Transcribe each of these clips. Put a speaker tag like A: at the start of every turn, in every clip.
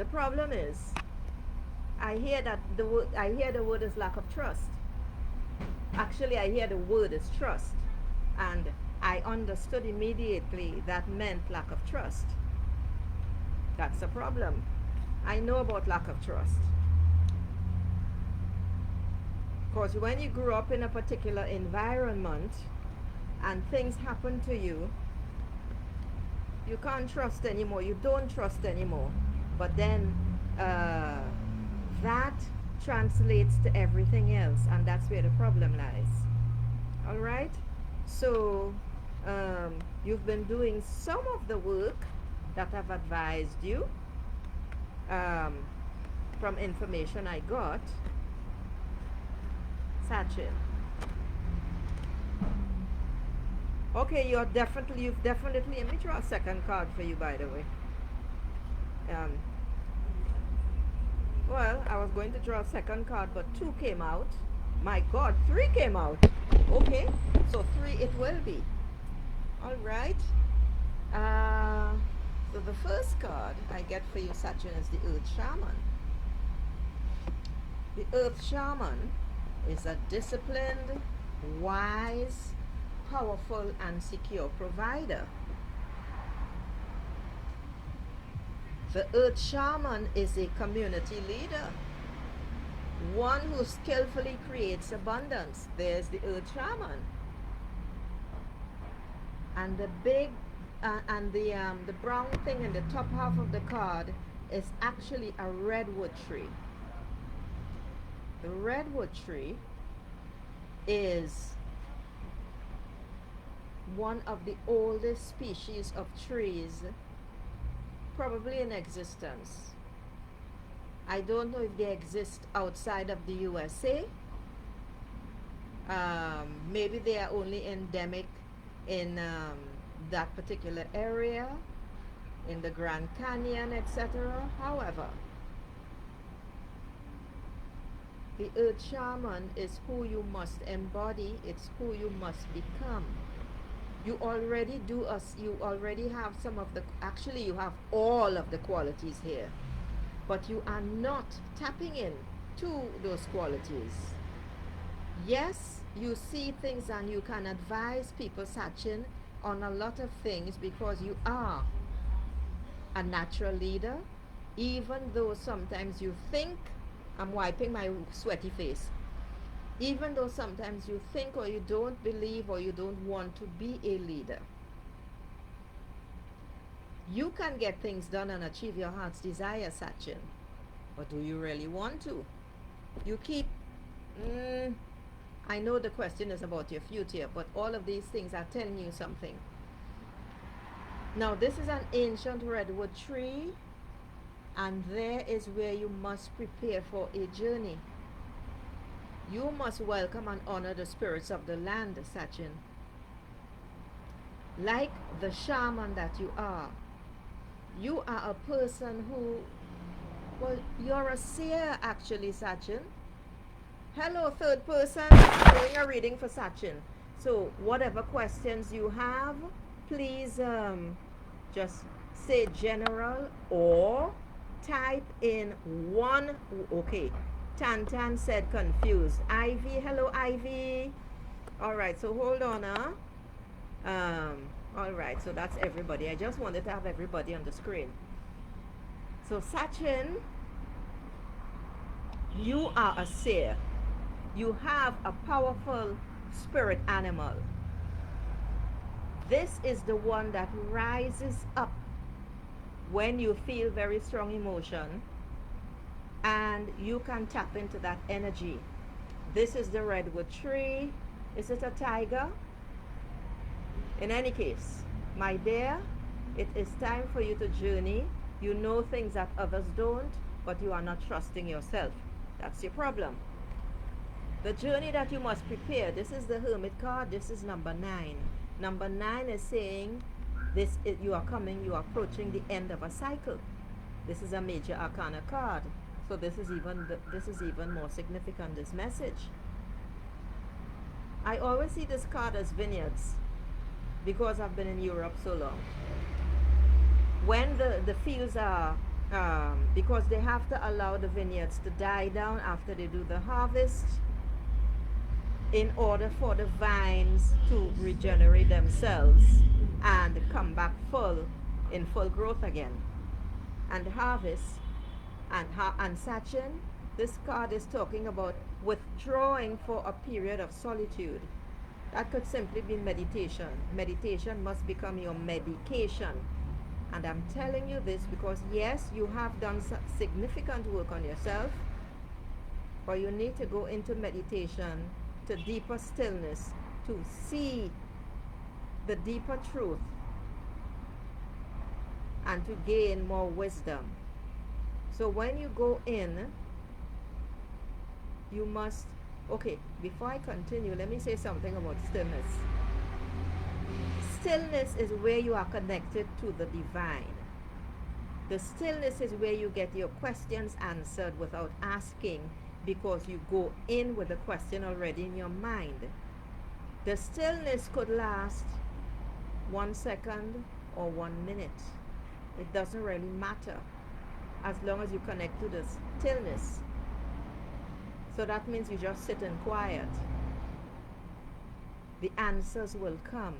A: The problem is, I hear the word is lack of trust. Actually, I hear the word is trust, and I understood immediately that meant lack of trust. That's a problem. I know about lack of trust. Because when you grew up in a particular environment and things happen to you, you can't trust anymore. You don't trust anymore. But then uh, that translates to everything else, and that's where the problem lies. All right? So you've been doing some of the work that I've advised you um, from information I got. Sachin. Okay, you've definitely, let me draw a second card for you, by the way. Um, well, I was going to draw a second card, but two came out. My God, three came out. Okay, so three it will be. All right. Uh, so the first card I get for you, Sachin, is the Earth Shaman. The Earth Shaman is a disciplined, wise, powerful, and secure provider. The Earth Shaman is a community leader, one who skillfully creates abundance. There's the Earth Shaman. And the big and the brown thing in the top half of the card is actually a redwood tree. The redwood tree is one of the oldest species of trees probably in existence. I don't know if they exist outside of the USA. Maybe they are only endemic in that particular area, in the Grand Canyon, etc. However, the Earth Shaman is who you must embody, it's who you must become. You already you already have some of the, actually you have all of the qualities here, but you are not tapping in to those qualities. Yes, you see things and you can advise people, Sachin, on a lot of things because you are a natural leader, even though sometimes you think, I'm wiping my sweaty face, even though sometimes you think or you don't believe or you don't want to be a leader. You can get things done and achieve your heart's desire, Sachin. But do you really want to? You keep, I know the question is about your future, but all of these things are telling you something. Now, this is an ancient redwood tree, and there is where you must prepare for a journey. You must welcome and honor the spirits of the land, Sachin. Like the shaman that you are a person who, well, you're a seer actually, Sachin. Hello, third person, doing a reading for Sachin. So whatever questions you have, please just say general or type in one. Okay, Tan said confused. Ivy, hello Ivy. All right, so hold on, all right, so that's everybody. I just wanted to have everybody on the screen. So Sachin, you are a seer. You have a powerful spirit animal. This is the one that rises up when you feel very strong emotion, and you can tap into that energy. This is the redwood tree. Is it a tiger? In any case, my dear, it is time for you to journey. You know things that others don't, but you are not trusting yourself. That's your problem. The journey that you must prepare. This is the Hermit card. This is number 9. Number 9 is saying you are approaching the end of a cycle. This is a major arcana card. So this is even more significant, this message. I always see this card as vineyards because I've been in Europe so long. When the fields are because they have to allow the vineyards to die down after they do the harvest in order for the vines to regenerate themselves and come back in full growth again and harvest and Sachin, this card is talking about withdrawing for a period of solitude. That could simply be meditation. Meditation must become your medication. And I'm telling you this because yes, you have done significant work on yourself, but you need to go into meditation, to deeper stillness, to see the deeper truth and to gain more wisdom. So when you go in, you must, okay, before I continue, let me say something about stillness. Stillness is where you are connected to the divine. The stillness is where you get your questions answered without asking, because you go in with the question already in your mind. The stillness could last 1 second or 1 minute. It doesn't really matter as long as you connect to the stillness. So that means you just sit in quiet. The answers will come.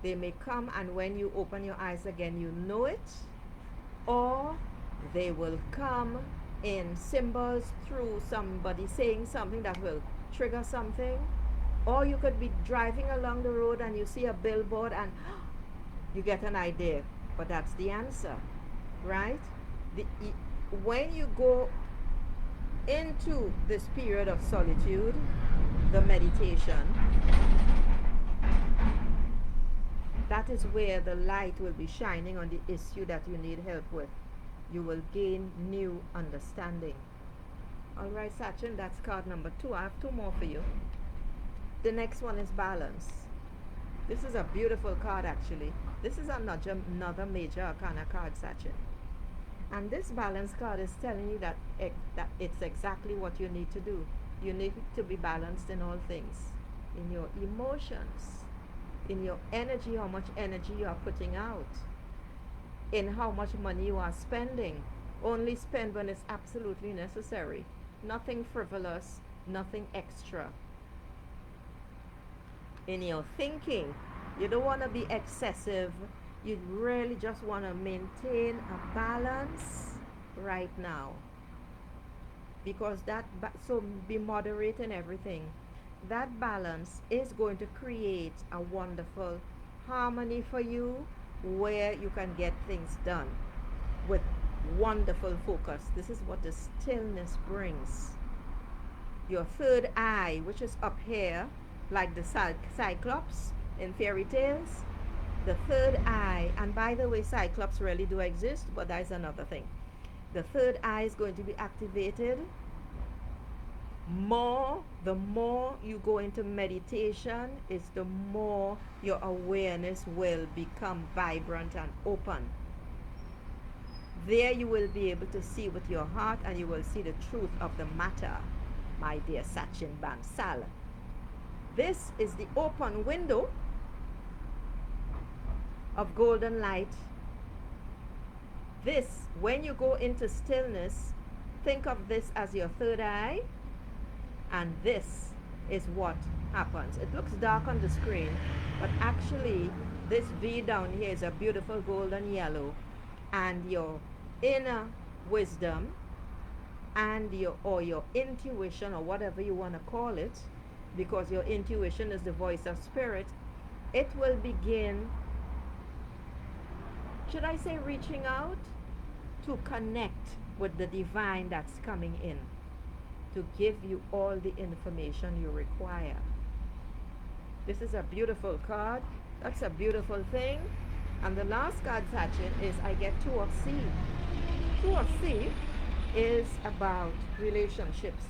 A: They may come, and when you open your eyes again, you know it, or they will come in symbols through somebody saying something that will trigger something, or you could be driving along the road and you see a billboard and you get an idea, but that's the answer, right? When you go into this period of solitude, the meditation, that is where the light will be shining on the issue that you need help with. You will gain new understanding. All right, Sachin, that's card number 2. I have 2 more for you. The next one is balance. This is a beautiful card, actually. This is another major arcana card, Sachin. And this balance card is telling you that it's exactly what you need to do. You need to be balanced in all things. In your emotions, in your energy, how much energy you are putting out, in how much money you are spending. Only spend when it's absolutely necessary. Nothing frivolous, nothing extra. In your thinking, you don't want to be excessive. You really just want to maintain a balance right now, because so be moderate in everything. That balance is going to create a wonderful harmony for you, where you can get things done with wonderful focus. This is what the stillness brings. Your third eye, which is up here like the cyclops in fairy tales, the third eye, and by the way, cyclops really do exist, but that is another thing. The third eye is going to be activated more. The more you go into meditation, is the more your awareness will become vibrant and open. There you will be able to see with your heart, and you will see the truth of the matter, my dear Sachin Bansal. This is the open window of golden light. This, when you go into stillness, think of this as your third eye, and this is what happens. It looks dark on the screen, but actually this V down here is a beautiful golden yellow, and your inner wisdom and your intuition, or whatever you want to call it, because your intuition is the voice of spirit, it will begin, should I say, reaching out to connect with the divine that's coming in, to give you all the information you require. This is a beautiful card. That's a beautiful thing. And the last card, Sachin, is I get 2 of C. 2 of C is about relationships.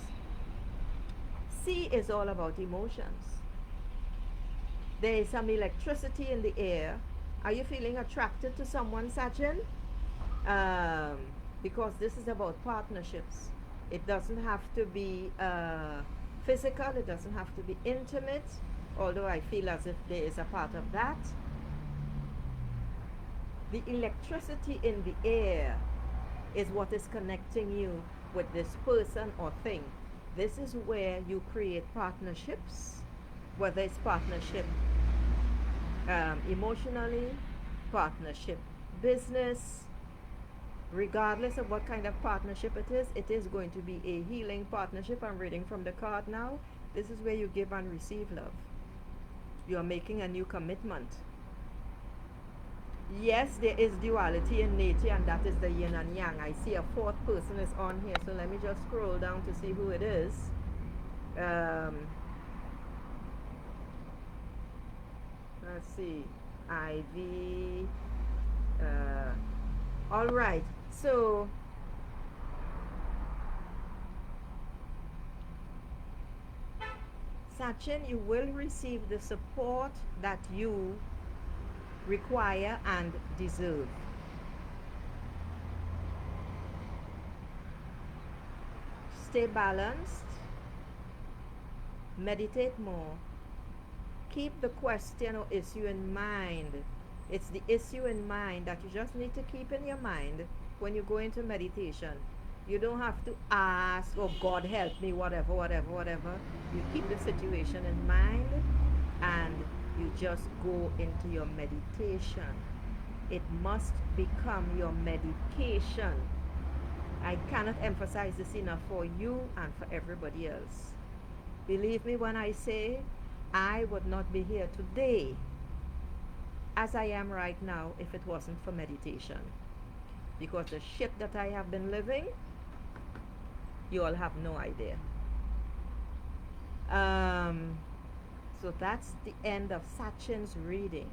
A: C is all about emotions. There is some electricity in the air. Are you feeling attracted to someone, Sachin? Because this is about partnerships. It doesn't have to be physical. It doesn't have to be intimate, although I feel as if there is a part of that. The electricity in the air is what is connecting you with this person or thing. This is where you create partnerships, whether it's partnership emotionally, partnership business, regardless of what kind of partnership it is going to be a healing partnership. I'm reading from the card now. This is where you give and receive love. You're making a new commitment. Yes, there is duality in nature, and that is the yin and yang. I see a fourth person is on here, so let me just scroll down to see who it is. Let's see. Ivy. All right. So, Sachin, you will receive the support that you require and deserve. Stay balanced, meditate more, keep the question or issue in mind. It's the issue in mind that you just need to keep in your mind when you go into meditation. You don't have to ask, oh God help me, whatever, whatever, whatever. You keep the situation in mind and you just go into your meditation. It must become your medication. I cannot emphasize this enough for you and for everybody else. Believe me when I say I would not be here today as I am right now if it wasn't for meditation. Because the shit that I have been living, you all have no idea. So that's the end of Sachin's reading.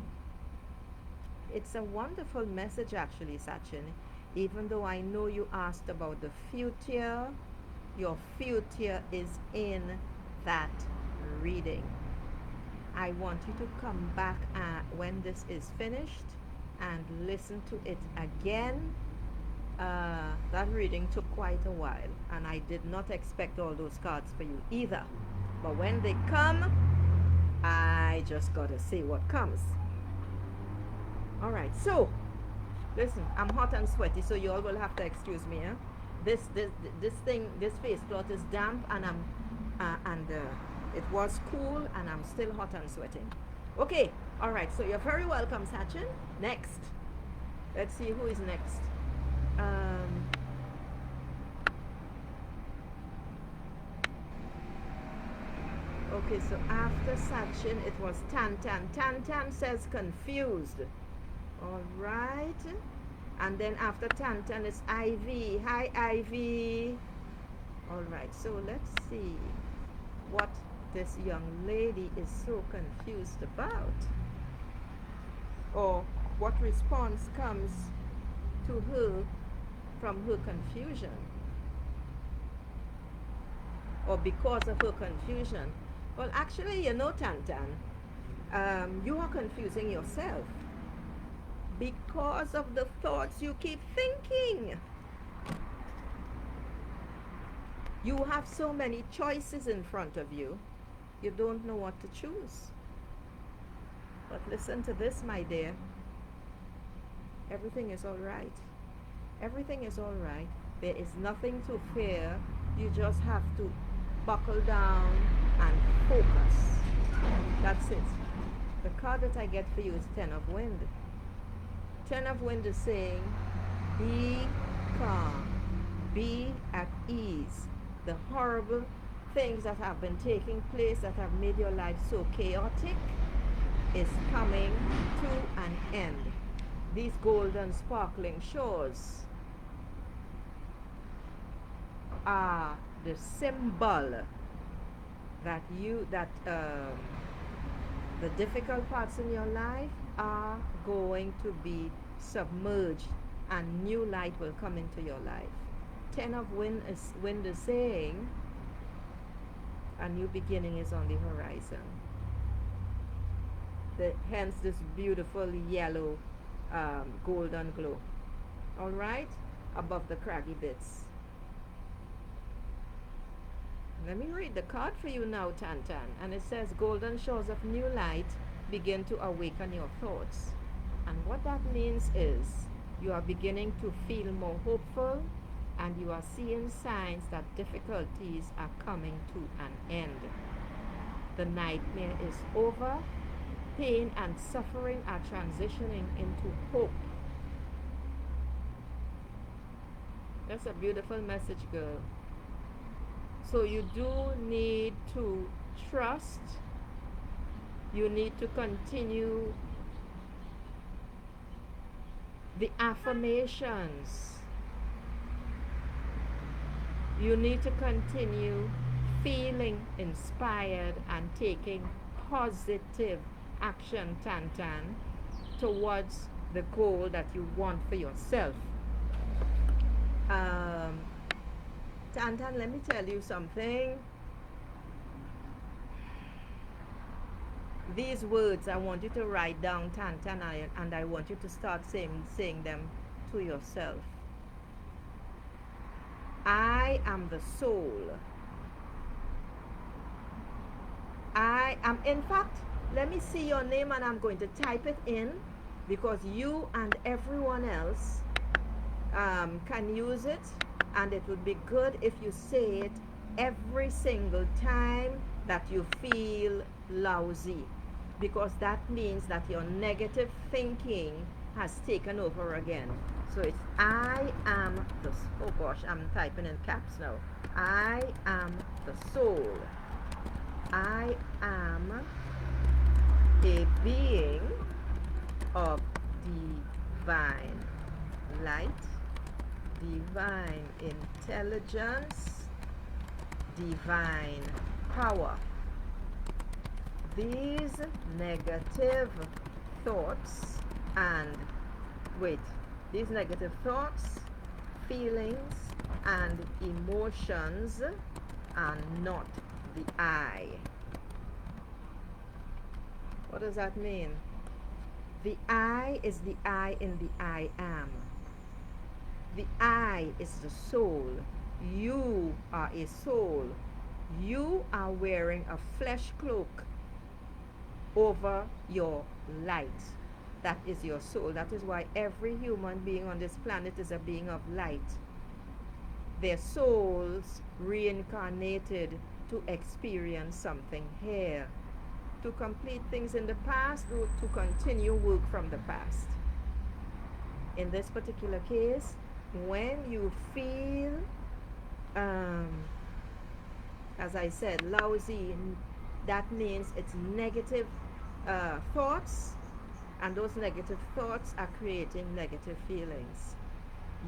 A: It's a wonderful message actually, Sachin. Even though I know you asked about the future, your future is in that reading. I want you to come back when this is finished and listen to it again. That reading took quite a while, and I did not expect all those cards for you either. But when they come, I just gotta say what comes. All right, so listen, I'm hot and sweaty, so you all will have to excuse me. Eh? This face cloth is damp, and it was cool, and I'm still hot and sweating. Okay, all right. So you're very welcome, Sachin. Next, let's see who is next. Okay, so after Sachin, it was Tan Tan. Tan Tan says confused. All right. And then after Tan Tan is Ivy. Hi, Ivy. All right, so let's see what this young lady is so confused about. Or what response comes to her from her confusion. Or because of her confusion. Well, actually, you know, Tan Tan, you are confusing yourself because of the thoughts you keep thinking. You have so many choices in front of you, you don't know what to choose. But listen to this, my dear. Everything is all right. Everything is all right. There is nothing to fear. You just have to buckle down and focus. That's it. The card that I get for you is Ten of Wind. Ten of Wind is saying, be calm, be at ease. The horrible things that have been taking place that have made your life so chaotic is coming to an end. These golden sparkling shores are the symbol that the difficult parts in your life are going to be submerged and new light will come into your life. Ten of Wind is saying a new beginning is on the horizon. Hence this beautiful yellow golden glow. All right, above the craggy bits. Let me read the card for you now, Tan Tan. And it says, golden shores of new light begin to awaken your thoughts. And what that means is, You are beginning to feel more hopeful, and you are seeing signs that difficulties are coming to an end. The nightmare is over. Pain and suffering are transitioning into hope. That's a beautiful message, girl. So you do need to trust. You need to continue the affirmations. You need to continue feeling inspired and taking positive action, Tan, towards the goal that you want for yourself. Um, Tan, let me tell you something. These words I want you to write down, Tan, and I want you to start saying them to yourself. I am the soul. I am, in fact, let me see your name and I'm going to type it in, because you and everyone else can use it, and it would be good if you say it every single time that you feel lousy, because that means that your negative thinking has taken over again. So it's I am the, oh gosh, I'm typing in caps now. I am the soul. I am a being of divine light, divine intelligence, divine power. These negative thoughts and these negative thoughts, feelings, and emotions are not the I. What does that mean? The I is the I in the I am. The I is the soul. You are a soul. You are wearing a flesh cloak over your light. That is your soul. That is why every human being on this planet is a being of light. Their souls reincarnated to experience something here, to complete things in the past, or to continue work from the past. In this particular case, when you feel, as I said, lousy, that means it's negative thoughts, and those negative thoughts are creating negative feelings.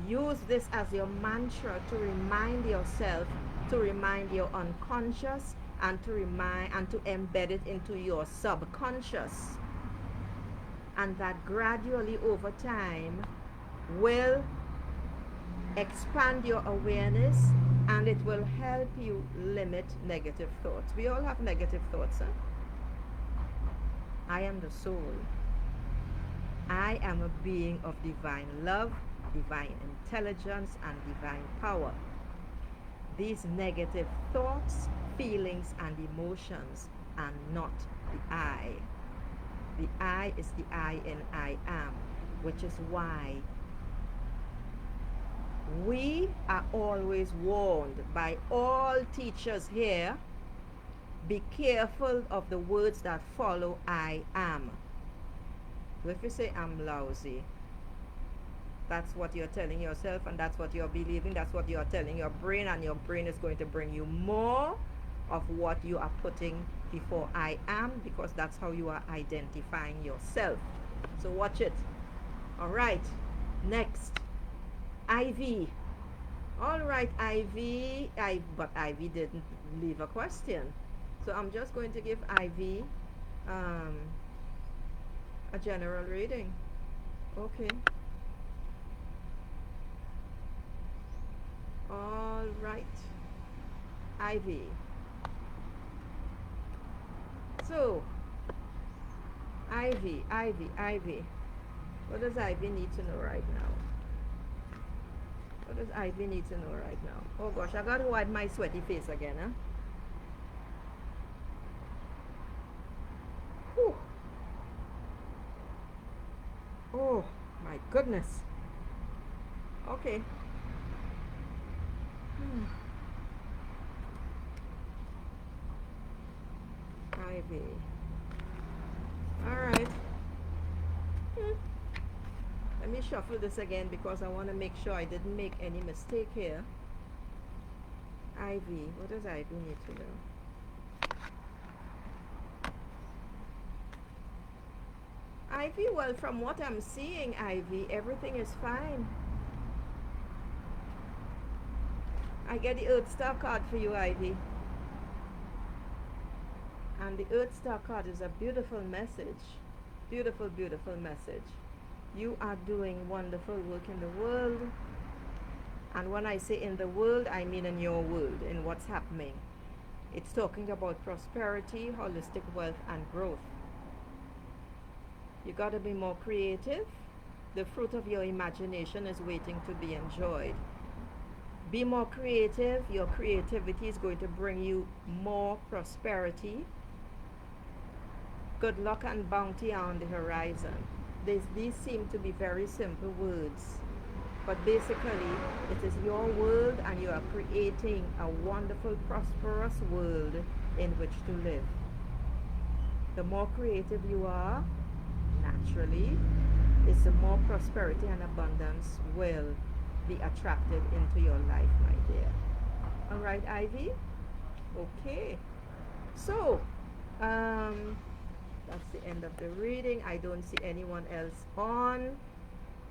A: Use this as your mantra to remind yourself, to remind your unconscious, and to embed it into your subconscious. And that gradually over time will expand your awareness, and it will help you limit negative thoughts. We all have negative thoughts, huh? I am the soul. I am a being of divine love, divine intelligence, and divine power. These negative thoughts, feelings, and emotions are not the I. The I is the I in I am, which is why we are always warned by all teachers here, be careful of the words that follow I am. So if you say I'm lousy, that's what you're telling yourself, and that's what you're believing, that's what you're telling your brain, and your brain is going to bring you more of what you are putting before I am, because that's how you are identifying yourself. So watch it. All right, next, Ivy. All right, Ivy. But Ivy didn't leave a question, so I'm just going to give Ivy a general reading. Okay. All right, Ivy. So, Ivy. What does Ivy need to know right now? What does Ivy need to know right now? Oh gosh, I gotta wipe my sweaty face again, huh? Whew. Oh my goodness. Okay. Ivy. All right. Hmm. Let me shuffle this again because I want to make sure I didn't make any mistake here. Ivy. What does Ivy need to know? Ivy, well, from what I'm seeing, Ivy, everything is fine. I get the Earth Star card for you, Ivy. And the Earth Star card is a beautiful message. Beautiful, beautiful message. You are doing wonderful work in the world. And when I say in the world, I mean in your world, in what's happening. It's talking about prosperity, holistic wealth, and growth. You got to be more creative. The fruit of your imagination is waiting to be enjoyed. Be more creative. Your creativity is going to bring you more prosperity. Good luck and bounty are on the horizon. These seem to be very simple words, but basically, it is your world and you are creating a wonderful, prosperous world in which to live. The more creative you are, naturally, is the more prosperity and abundance will be attracted into your life, my dear. All right, Ivy? Okay. So, that's the end of the reading. I don't see anyone else on.